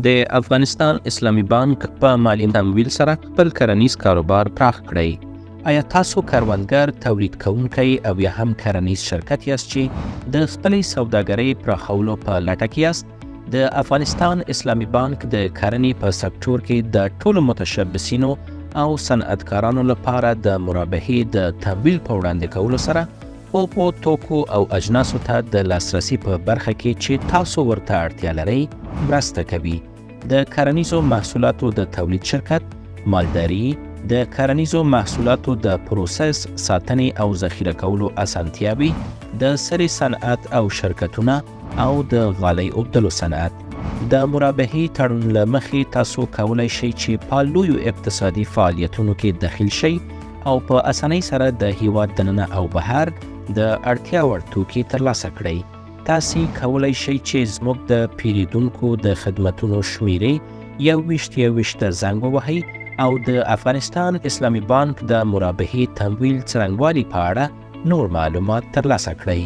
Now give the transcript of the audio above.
د افغانستان اسلامي بانک په مالي تمویل سره خپل کرنیز کاروبار پراخ کړی. آیا تاسو کروندګر، تولید کوونکی او یا هم کرنیز شرکت یاست چې د خپلې سوداګرۍ پراخولو په لټه کې یاست؟ د افغانستان اسلامي بانک د کرنې په سکتور کې د ټولو متشبثینو او صنعتکارانو لپاره د مرابحې د تمویل په وړاندې کولو سره په توکو او اجناسو ته د لاسرسي په برخه کې چې تاسو ورته اړتیا لرئ مرسته کوي. د کرنیزو محصولاتو د تولید شرکت مالداري د کرنیزو محصولاتو د پروسس، ساتنې او ذخیره کولو اسانتیاوي، د سرې صنعت او شرکتونه او د غالۍ اوبدلو صنعت. د مرابحې تړون له مخې تاسو کولی شئ چې په لویو اقتصادي فعالیتونو کې دخیل شئ او په اسانۍ سره د هیواد دننه او بهر د اړتیا وړ توکي ترلاسه کړئ. تاسو کولی شئ چې زموږ د پیرودونکو د خدمتونو شمیرې 21 ته زنګ ووهئ او د افغانستان اسلامي بانک د مرابحې تمویل څرنګوالي په اړه نور معلومات ترلاسه کړئ.